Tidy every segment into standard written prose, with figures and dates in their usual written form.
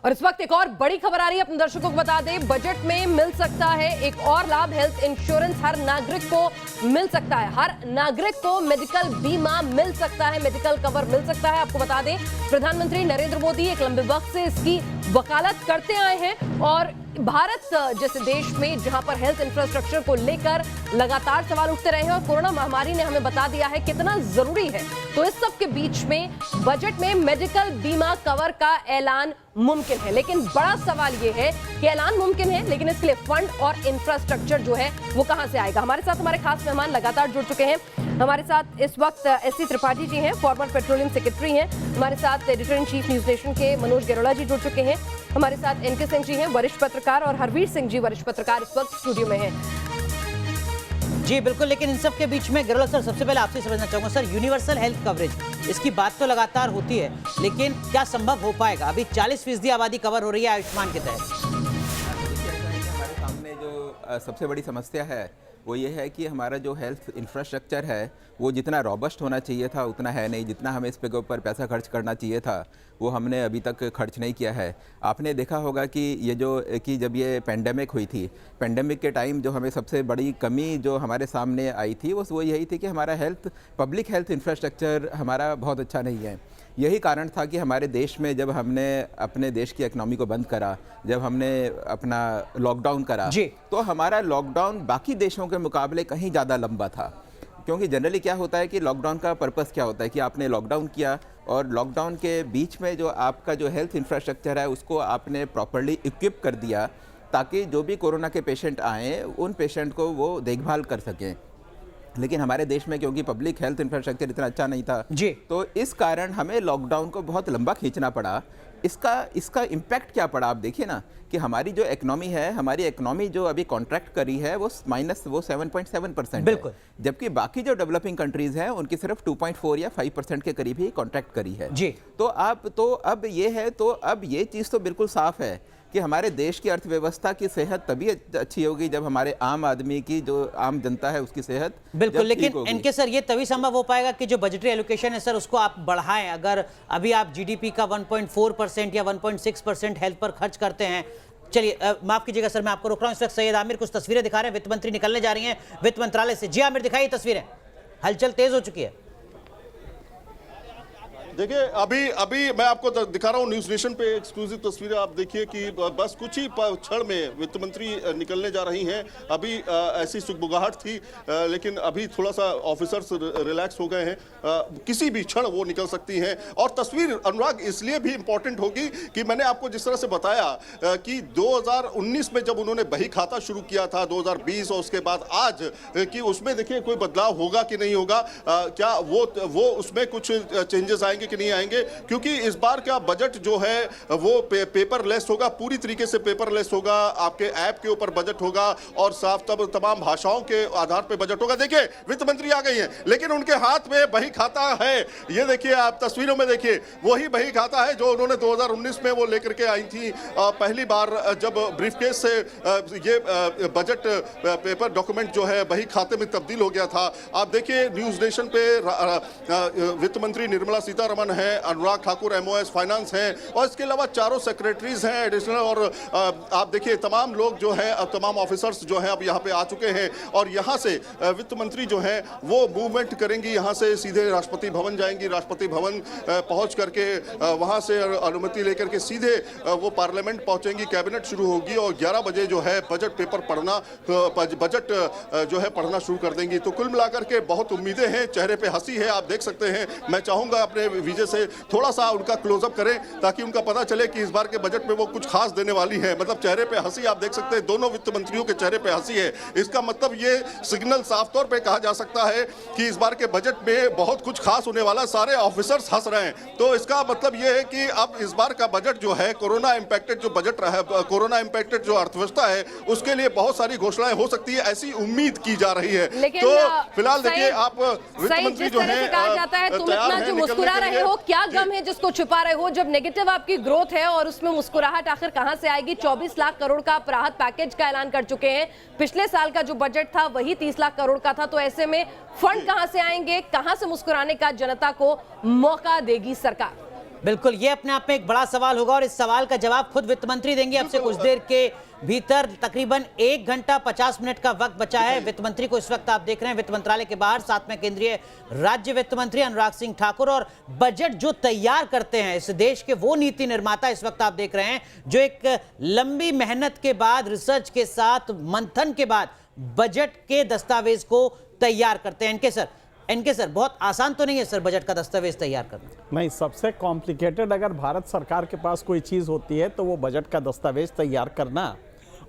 और इस वक्त एक और बड़ी खबर आ रही है, अपने दर्शकों को बता दें, बजट में मिल सकता है एक और लाभ। हेल्थ इंश्योरेंस हर नागरिक को मिल सकता है, हर नागरिक को मेडिकल बीमा मिल सकता है, मेडिकल कवर मिल सकता है। आपको बता दें, प्रधानमंत्री नरेंद्र मोदी एक लंबे वक्त से इसकी वकालत करते आए हैं और भारत जैसे देश में जहां पर हेल्थ इंफ्रास्ट्रक्चर को लेकर लगातार सवाल उठते रहे हैं और कोरोना महामारी ने हमें बता दिया है कितना जरूरी है, तो इस सब के बीच में बजट में मेडिकल बीमा कवर का ऐलान मुमकिन है। लेकिन बड़ा सवाल यह है कि ऐलान मुमकिन है, लेकिन इसके लिए फंड और इंफ्रास्ट्रक्चर जो है वो कहां से आएगा। हमारे साथ हमारे खास मेहमान लगातार जुड़ चुके हैं। हमारे साथ इस वक्त एससी त्रिपाठी जी हैं, फॉर्मर पेट्रोलियम सेक्रेटरी हैं। हमारे साथ editor in chief news nation के मनोज गेरोला जी जुड़ चुके हैं। हमारे साथ एनके सिंह जी हैं, वरिष्ठ पत्रकार, और हरवीर सिंह जी वरिष्ठ पत्रकार इस वक्त स्टूडियो में हैं। जी बिल्कुल, लेकिन इन सब के बीच में गेरोला सर, सबसे पहले आपसे समझना चाहूंगा सर, यूनिवर्सल हेल्थ कवरेज, इसकी बात तो लगातार होती है, लेकिन क्या संभव हो पाएगा? अभी 40% आबादी कवर हो रही है आयुष्मान के तहत। हमारे सामने जो सबसे बड़ी समस्या है वो ये है कि हमारा जो हेल्थ इंफ्रास्ट्रक्चर है वो जितना रॉबस्ट होना चाहिए था उतना है नहीं। जितना हमें इस पे के ऊपर पैसा खर्च करना चाहिए था वो हमने अभी तक खर्च नहीं किया है। आपने देखा होगा कि ये जो कि जब ये पेंडेमिक हुई थी, पेंडेमिक के टाइम जो हमें सबसे बड़ी कमी जो हमारे सामने आई थी वो यही थी कि हमारा पब्लिक हेल्थ इंफ्रास्ट्रक्चर हमारा बहुत अच्छा नहीं है। यही कारण था कि हमारे देश में जब हमने अपने देश की इकनॉमी को बंद करा, जब हमने अपना लॉकडाउन करा, तो हमारा लॉकडाउन बाकी देशों के मुकाबले कहीं ज़्यादा लंबा था। क्योंकि जनरली क्या होता है कि लॉकडाउन का पर्पस क्या होता है कि आपने लॉकडाउन किया और लॉकडाउन के बीच में जो आपका जो हेल्थ इंफ्रास्ट्रक्चर है उसको आपने प्रॉपर्ली इक्विप कर दिया ताकि जो भी कोरोना के पेशेंट आएँ उन पेशेंट को वो देखभाल कर सकें। लेकिन हमारे देश में क्योंकि पब्लिक हेल्थ इंफ्रास्ट्रक्चर इतना अच्छा नहीं था जी, तो इस कारण हमें लॉकडाउन को बहुत लंबा खींचना पड़ा। इसका इम्पैक्ट क्या पड़ा? आप देखिए ना कि हमारी जो इकनॉमी है, हमारी इकनॉमी जो अभी कॉन्ट्रैक्ट करी है वो -7.7% है, जबकि बाकी जो डेवलपिंग कंट्रीज हैं उनकी सिर्फ 2.4 या 5% के करीब ही कॉन्ट्रैक्ट करी है जी। तो अब ये चीज़ तो बिल्कुल साफ है कि हमारे देश की अर्थव्यवस्था की सेहत तभी अच्छी होगी जब हमारे आम आदमी की, जो आम जनता है, उसकी सेहत बिल्कुल। लेकिन इनके सर ये तभी संभव हो पाएगा कि जो बजटरी एलोकेशन है सर उसको आप बढ़ाएं। अगर अभी आप जीडीपी का 1.4% या 1.6% हेल्थ पर खर्च करते हैं। चलिए माफ कीजिएगा सर, मैं आपको रोक रहा हूं। इस वक्त सैयद आमिर कुछ तस्वीरें दिखा रहे हैं, वित्त मंत्री निकलने जा रही हैं वित्त मंत्रालय से। जी आमिर, दिखाइए तस्वीरें, हलचल तेज हो चुकी है। देखिए अभी मैं आपको दिखा रहा हूँ न्यूज नेशन पे एक्सक्लूसिव तस्वीरें। आप देखिए कि बस कुछ ही क्षण में वित्त मंत्री निकलने जा रही हैं। अभी ऐसी सुगबुगाहट थी, लेकिन अभी थोड़ा सा ऑफिसर्स रिलैक्स हो गए हैं। किसी भी क्षण वो निकल सकती हैं। और तस्वीर अनुराग इसलिए भी इंपॉर्टेंट होगी कि मैंने आपको जिस तरह से बताया कि 2019 में जब उन्होंने बही खाता शुरू किया था, 2020 और उसके बाद आज, कि उसमें देखिए कोई बदलाव होगा कि नहीं होगा, क्या वो उसमें कुछ चेंजेस आएंगे कि नहीं आएंगे। क्योंकि इस बार का बजट जो है वो पेपरलेस होगा, पूरी तरीके से पेपरलेस होगा। आपके ऐप के ऊपर बजट होगा और साफ तमाम भाषाओं के आधार पे बजट होगा। देखिए वित्त मंत्री आ गई हैं, लेकिन उनके हाथ में बही खाता है। ये देखिए, आप तस्वीरों में देखिए, वही बही खाता है जो उन्होंने 2019 में वो लेकर के आई थी पहली बार, जब ब्रीफकेस से ये बजट पेपर डॉक्यूमेंट जो है बही खाते में तब्दील हो गया था। आप देखिए न्यूज नेशन पे वित्त मंत्री निर्मला सीतारमण है, अनुराग ठाकुर एमओएस फाइनेंस हैं, और इसके अलावा चारों सेक्रेटरीज हैं एडिशनल। और आप देखिए तमाम लोग जो हैं, अब तमाम ऑफिसर्स जो हैं अब यहाँ पे आ चुके हैं। और यहाँ से वित्त मंत्री जो हैं वो मूवमेंट करेंगी, यहाँ से सीधे राष्ट्रपति भवन जाएंगी। राष्ट्रपति भवन पहुँच करके वहाँ से अनुमति लेकर के सीधे वो पार्लियामेंट पहुँचेंगी, कैबिनेट शुरू होगी और 11 बजे जो है बजट पेपर पढ़ना, बजट जो है पढ़ना शुरू कर देंगी। तो कुल मिलाकर के बहुत उम्मीदें हैं, चेहरे पे हंसी है, आप देख सकते हैं। मैं चाहूँगा अपने विजय से थोड़ा सा उनका क्लोजअप करें ताकि उनका पता चले कि इस बार के बजट में वो कुछ खास देने वाली है। मतलब चेहरे पे हंसी आप देख सकते हैं, दोनों वित्त मंत्रियों के चेहरे पे हंसी है। इसका मतलब ये सिग्नल साफ तौर पे कहा जा सकता है कि इस बार के बजट में बहुत कुछ खास होने वाला। सारे ऑफिसर्स हंस रहे हैं, तो इसका मतलब ये है कि अब इस बार का बजट जो है कोरोना इंपैक्टेड जो बजट रहा है, कोरोना इंपैक्टेड जो अर्थव्यवस्था है उसके लिए बहुत सारी घोषणाएं हो सकती है, ऐसी उम्मीद की जा रही है। तो फिलहाल देखिए आप वित्त मंत्री जो है मुस्कुरा रहे हो, क्या गम है जिसको छुपा रहे हो? जब नेगेटिव आपकी ग्रोथ है और उसमें मुस्कुराहट आखिर कहां से आएगी? 24 लाख करोड़ का राहत पैकेज का ऐलान कर चुके हैं। पिछले साल का जो बजट था वही 30 लाख करोड़ का था। तो ऐसे में फंड कहां से आएंगे? कहां से मुस्कुराने का जनता को मौका देगी सरकार? बिल्कुल, ये अपने आप में एक बड़ा सवाल होगा और इस सवाल का जवाब खुद वित्त मंत्री देंगे। अब से कुछ देर के भीतर तकरीबन 1 घंटा 50 मिनट का वक्त बचा है। वित्त मंत्री को इस वक्त आप देख रहे हैं वित्त मंत्रालय के बाहर, साथ में केंद्रीय राज्य वित्त मंत्री अनुराग सिंह ठाकुर। और बजट जो तैयार करते हैं इस देश के, वो नीति निर्माता इस वक्त आप देख रहे हैं, जो एक लंबी मेहनत के बाद, रिसर्च के साथ, मंथन के बाद बजट के दस्तावेज को तैयार करते हैं। इनके सर बहुत आसान तो नहीं है सर बजट का दस्तावेज तैयार करना? नहीं, सबसे कॉम्प्लिकेटेड अगर भारत सरकार के पास कोई चीज़ होती है तो वो बजट का दस्तावेज तैयार करना।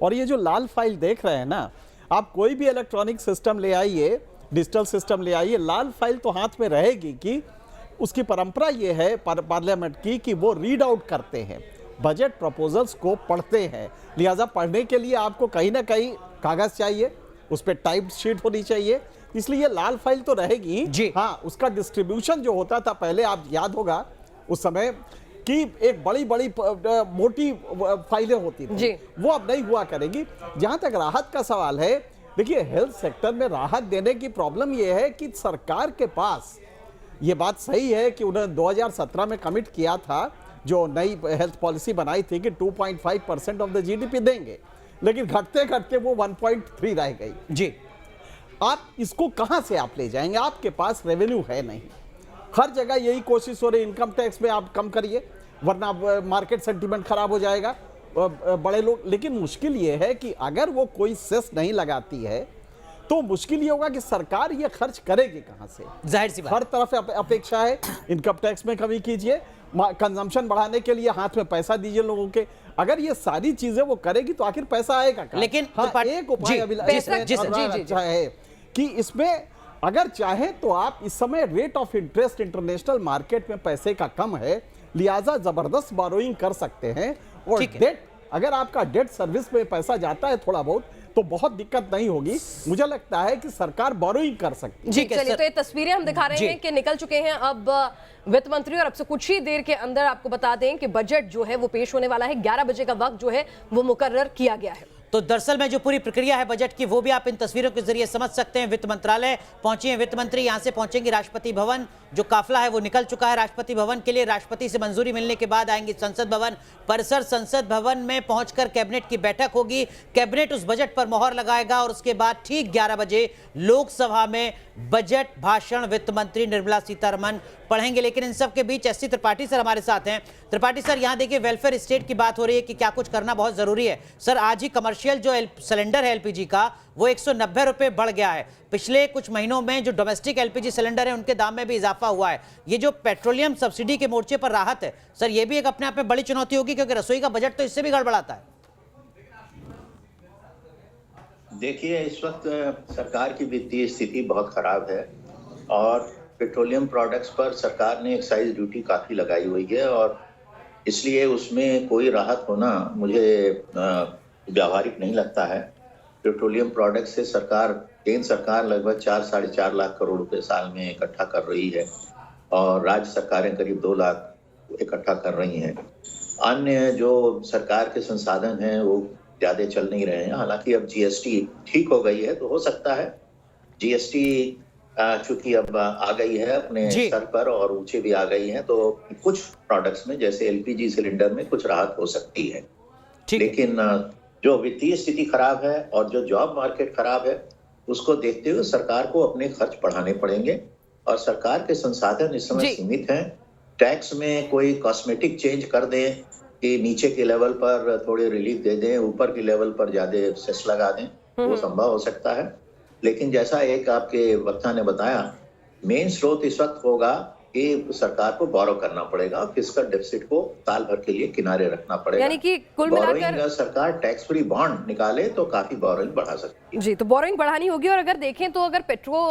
और ये जो लाल फाइल देख रहे हैं ना, आप कोई भी इलेक्ट्रॉनिक सिस्टम ले आइए, डिजिटल सिस्टम ले आइए, लाल फाइल तो हाथ में रहेगी। कि उसकी परंपरा ये है पार्लियामेंट की कि वो रीड आउट करते हैं, बजट प्रपोजल्स को पढ़ते हैं। लिहाजा पढ़ने के लिए आपको कहीं ना कहीं कागज़ चाहिए, उस पर टाइप शीट होनी चाहिए, इसलिए लाल फाइल तो रहेगी जी। हाँ, उसका डिस्ट्रीब्यूशन जो होता था पहले, आप याद होगा उस समय कि एक बड़ी बड़ी मोटी फाइलें होती थी, वो अब नहीं हुआ करेगी। जहां तक राहत का सवाल है, देखिए हेल्थ सेक्टर में राहत देने की प्रॉब्लम यह है कि सरकार के पास, ये बात सही है कि उन्होंने 2017 में कमिट किया था, जो नई हेल्थ पॉलिसी बनाई थी कि 2.5% ऑफ द जीडीपी देंगे, लेकिन घटते घटते वो 1.3 रह गई। जी, आप इसको कहां से आप ले जाएंगे? आपके पास रेवेन्यू है नहीं। हर जगह यही कोशिश हो रही, इनकम टैक्स में आप कम करिए वरना मार्केट सेंटीमेंट खराब हो जाएगा, बड़े लोग। लेकिन मुश्किल ये है कि अगर वो कोई सेस नहीं लगाती है तो मुश्किल ये होगा कि सरकार ये खर्च करेगी कहां से? जाहिर सी बात। हर तरफ अपेक्षा है, इनकम टैक्स में कमी कीजिए, कंजम्पशन बढ़ाने के लिए हाथ में पैसा दीजिए लोगों के। अगर ये सारी चीजें वो करेगी तो आखिर पैसा आएगा कहां? लेकिन हाँ, एक उपाय है कि इसमें अगर चाहे तो आप, इस समय rate of interest international market में पैसे का कम है, लिहाजा जबरदस्त बोरोइंग कर सकते हैं। और डेट, अगर आपका डेट सर्विस में पैसा जाता है थोड़ा बहुत, तो बहुत दिक्कत नहीं होगी। मुझे लगता है कि सरकार बोरोइंग कर सकती है। जी, चलिए, तो ये तस्वीरें हम दिखा रहे हैं कि निकल चुके हैं अब वित्त मंत्री, और अब से कुछ ही देर के अंदर आपको बता दें कि बजट जो है वो पेश होने वाला है। 11 बजे का वक्त जो है वो मुकर्रर किया गया है। तो दरअसल में जो पूरी प्रक्रिया है बजट की, वो भी आप इन तस्वीरों के जरिए समझ सकते हैं। वित्त मंत्रालय पहुंचे हैं वित्त मंत्री, यहां से पहुंचेंगे राष्ट्रपति भवन। जो काफिला है वो निकल चुका है राष्ट्रपति भवन के लिए। राष्ट्रपति से मंजूरी मिलने के बाद आएंगे संसद भवन परिसर। संसद भवन में पहुंचकर कैबिनेट की बैठक होगी। कैबिनेट उस बजट पर मोहर लगाएगा और उसके बाद ठीक 11 बजे लोकसभा में बजट भाषण वित्त मंत्री निर्मला सीतारमण पढ़ेंगे। लेकिन इन सब के बीच एससी त्रिपाठी सर हमारे साथ हैं। त्रिपाठी सर, यहां देखिए वेलफेयर स्टेट की बात हो रही है कि क्या कुछ करना बहुत जरूरी है। सर, आज ही कमर्शियल जो सिलेंडर है एलपीजी का, वो 190 रुपए बढ़ गया है। पिछले कुछ महीनों में जो डोमेस्टिक एलपीजी सिलेंडर है उनके दाम में भी इजाफा हुआ है। ये जो पेट्रोलियम सब्सिडी के मोर्चे पर राहत है, सर ये भी एक अपने आप में बड़ी चुनौती होगी, क्योंकि रसोई का बजट तो इससे भी गड़बड़ाता है। देखिए, इस वक्त सरकार की वित्तीय स्थिति बहुत खराब है और पेट्रोलियम प्रोडक्ट्स पर सरकार ने एक्साइज ड्यूटी काफ़ी लगाई हुई है, और इसलिए उसमें कोई राहत होना मुझे व्यावहारिक नहीं लगता है। पेट्रोलियम प्रोडक्ट से केंद्र सरकार लगभग 4-4.5 लाख करोड़ रुपए साल में इकट्ठा कर रही है और राज्य सरकारें करीब 2 लाख इकट्ठा कर रही हैं। अन्य जो सरकार के संसाधन हैं वो ज़्यादा चल नहीं रहे हैं। हालांकि अब जीएसटी ठीक हो गई है, तो हो सकता है जीएसटी चूंकि अब आ गई है अपने स्तर पर और ऊंचे भी आ गई है, तो कुछ प्रोडक्ट्स में जैसे एलपीजी सिलेंडर में कुछ राहत हो सकती है। लेकिन जो वित्तीय स्थिति खराब है और जो जॉब मार्केट खराब है, उसको देखते हुए सरकार को अपने खर्च बढ़ाने पड़ेंगे और सरकार के संसाधन इस समय सीमित हैं। टैक्स में कोई कॉस्मेटिक चेंज कर दें कि नीचे के लेवल पर थोड़ी रिलीफ दे दें, ऊपर के लेवल पर ज्यादा सेस लगा दें, वो संभव हो सकता है। लेकिन जैसा एक आपके वक्ता ने बताया, मेन स्रोत इस वक्त होगा कि सरकार को बोरो करना पड़ेगा, फिस्कल डेफिसिट को साल भर के लिए किनारे रखना पड़ेगा। यानी कि कुल मिलाकर सरकार टैक्स फ्री बॉन्ड निकाले तो काफी बोरोइंग बढ़ा सकती है। जी, तो बोरोइंग बढ़ानी होगी। और अगर देखें तो अगर पेट्रो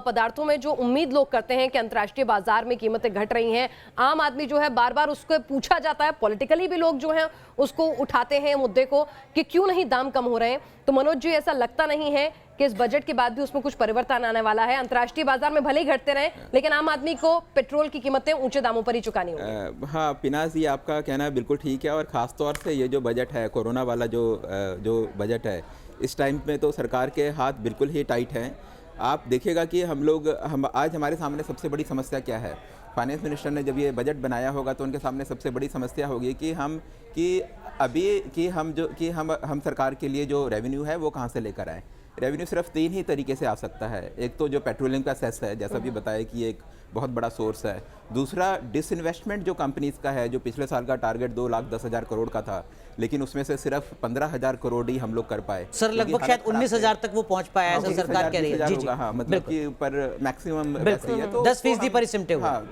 पदार्थों में जो उम्मीद लोग करते हैं कि अंतर्राष्ट्रीय बाजार में कीमतें घट रही हैं, आम आदमी जो है बार बार उसको पूछा जाता है, पॉलिटिकली भी लोग जो हैं उसको उठाते हैं मुद्दे को कि क्यों नहीं दाम कम हो रहे हैं। तो मनोज जी, ऐसा लगता नहीं है कि इस बजट के बाद भी उसमें कुछ परिवर्तन आने वाला है? अंतर्राष्ट्रीय बाजार में भले ही घटते रहें, लेकिन आम आदमी को पेट्रोल की कीमतें ऊंचे दामों पर ही चुकानी होगी। हाँ पिनाज, ये आपका कहना बिल्कुल ठीक है। और ख़ास तौर से ये जो बजट है, कोरोना वाला जो बजट है, इस टाइम में तो सरकार के हाथ बिल्कुल ही टाइट हैं। आप देखिएगा कि हम आज हमारे सामने सबसे बड़ी समस्या क्या है। फाइनेंस मिनिस्टर ने जब ये बजट बनाया होगा तो उनके सामने सबसे बड़ी समस्या होगी कि हम सरकार के लिए जो रेवेन्यू है वो कहाँ से लेकर आएँ। रेवेन्यू सिर्फ 3 ही तरीके से आ सकता है। एक तो जो पेट्रोलियम का सेस है, जैसा भी बताया कि एक बहुत बड़ा सोर्स है। दूसरा डिसइन्वेस्टमेंट जो कंपनीज का है, जो पिछले साल का टारगेट 2,10,000 करोड़ का था, लेकिन उसमें से सिर्फ 15,000 करोड़ ही हम लोग कर पाए। सर लगभग शायद 19,000 तक वो पहुंच पाया है, ऐसा सरकार कह रही है। जी जी, हाँ, मतलब कि पर मैक्सिमम वैसे ही है, तो 10% पर ही सिमटे हुए। हाँ,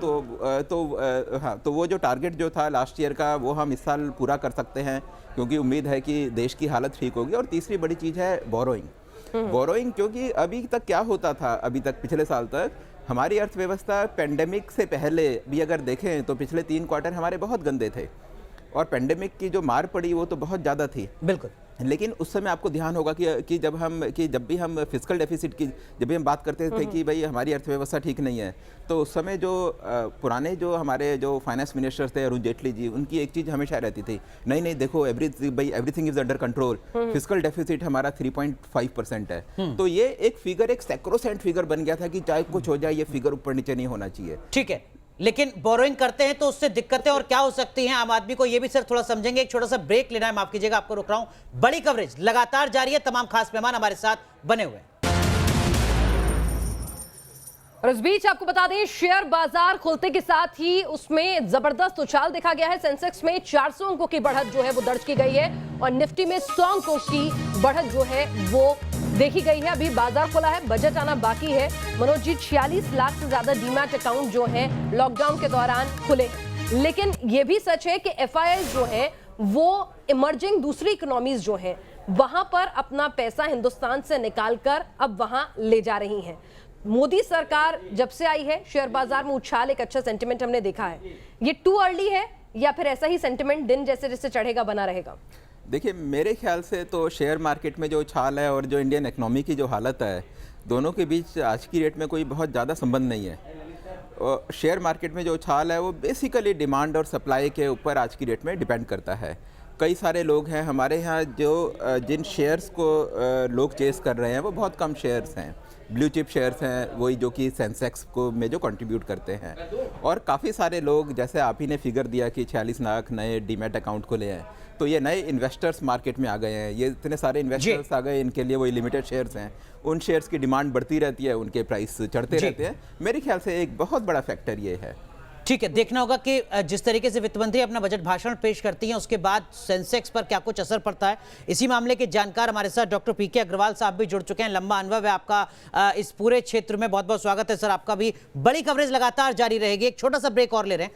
तो वो जो टारगेट जो था लास्ट ईयर का, वो हम इस साल पूरा कर सकते हैं, क्योंकि उम्मीद है कि देश की हालत ठीक होगी। और तीसरी बड़ी चीज़ है बोरोइंग, क्योंकि अभी तक क्या होता था, अभी तक पिछले साल तक हमारी अर्थव्यवस्था पेंडेमिक से पहले भी अगर देखें तो पिछले 3 क्वार्टर हमारे बहुत गंदे थे, और पेंडेमिक की जो मार पड़ी वो तो बहुत ज़्यादा थी। बिल्कुल। लेकिन उस समय आपको ध्यान होगा कि जब भी हम फिस्कल डेफिसिट की जब भी हम बात करते थे कि भाई हमारी अर्थव्यवस्था ठीक नहीं है, तो उस समय जो पुराने जो हमारे जो फाइनेंस मिनिस्टर थे अरुण जेटली जी, उनकी एक चीज़ हमेशा रहती थी, नहीं देखो everything is under control. Fiscal deficit हमारा 3.5% है। तो ये एक फिगर, एक सैक्रोसेंट फिगर बन गया था कि चाहे कुछ हो जाए ये फिगर ऊपर नीचे नहीं होना चाहिए। ठीक है, लेकिन बोरोइंग करते हैं तो उससे दिक्कतें और क्या हो सकती हैं आम आदमी को, ये भी सर थोड़ा समझेंगे। एक छोटा सा ब्रेक लेना है, माफ कीजिएगा आपको रोक रहा हूं। बड़ी कवरेज लगातार जारी है, तमाम खास मेहमान हमारे साथ बने हुए हैं। और इस बीच आपको बता दें, शेयर बाजार खुलते के साथ ही उसमें जबरदस्त उछाल देखा गया है। सेंसेक्स में 400 अंकों की बढ़त जो है वो दर्ज की गई है, और निफ्टी में 100 अंकों की बढ़त जो है वो देखी गई है। अभी बाजार खुला है, बजट आना बाकी है। मनोज जी, 46 लाख से ज्यादा डीमैट अकाउंट जो है लॉकडाउन के दौरान खुले, लेकिन यह भी सच है कि एफआईआई जो है वो इमर्जिंग दूसरी इकोनॉमीज जो है वहां पर अपना पैसा हिंदुस्तान से निकालकर अब वहां ले जा रही हैं। मोदी सरकार जब से आई है, शेयर बाजार में उछाल, एक अच्छा सेंटिमेंट हमने देखा है। ये टू अर्ली है या फिर ऐसा ही सेंटिमेंट दिन जैसे जैसे चढ़ेगा बना रहेगा? देखिए, मेरे ख्याल से तो शेयर मार्केट में जो उछाल है और जो इंडियन इकोनॉमी की जो हालत है, दोनों के बीच आज की डेट में कोई बहुत ज़्यादा संबंध नहीं है। और शेयर मार्केट में जो उछाल है वो बेसिकली डिमांड और सप्लाई के ऊपर आज की डेट में डिपेंड करता है। कई सारे लोग हैं हमारे यहाँ जो जिन शेयर्स को लोग चेस कर रहे हैं वो बहुत कम शेयर्स हैं, ब्लू चिप शेयर्स हैं, वही जो कि सेंसेक्स को में जो कंट्रीब्यूट करते हैं। और काफ़ी सारे लोग, जैसे आप ही ने फिगर दिया कि 46 लाख नए डीमैट अकाउंट खुले हैं, तो ये नए इन्वेस्टर्स मार्केट में आ गए हैं। ये इतने सारे इन्वेस्टर्स आ गए, इनके लिए वही लिमिटेड शेयर्स हैं, उन शेयर्स की डिमांड बढ़ती रहती है, उनके प्राइस चढ़ते रहते हैं। मेरे ख्याल से एक बहुत बड़ा फैक्टर ये है। ठीक है, देखना होगा कि जिस तरीके से वित्त मंत्री अपना बजट भाषण पेश करती हैं उसके बाद सेंसेक्स पर क्या कुछ असर पड़ता है। इसी मामले के जानकार हमारे साथ डॉक्टर पीके अग्रवाल साहब भी जुड़ चुके हैं। लंबा अनुभव है आपका इस पूरे क्षेत्र में, बहुत बहुत स्वागत है सर आपका भी। बड़ी कवरेज लगातार जारी रहेगी, एक छोटा सा ब्रेक और ले रहे हैं।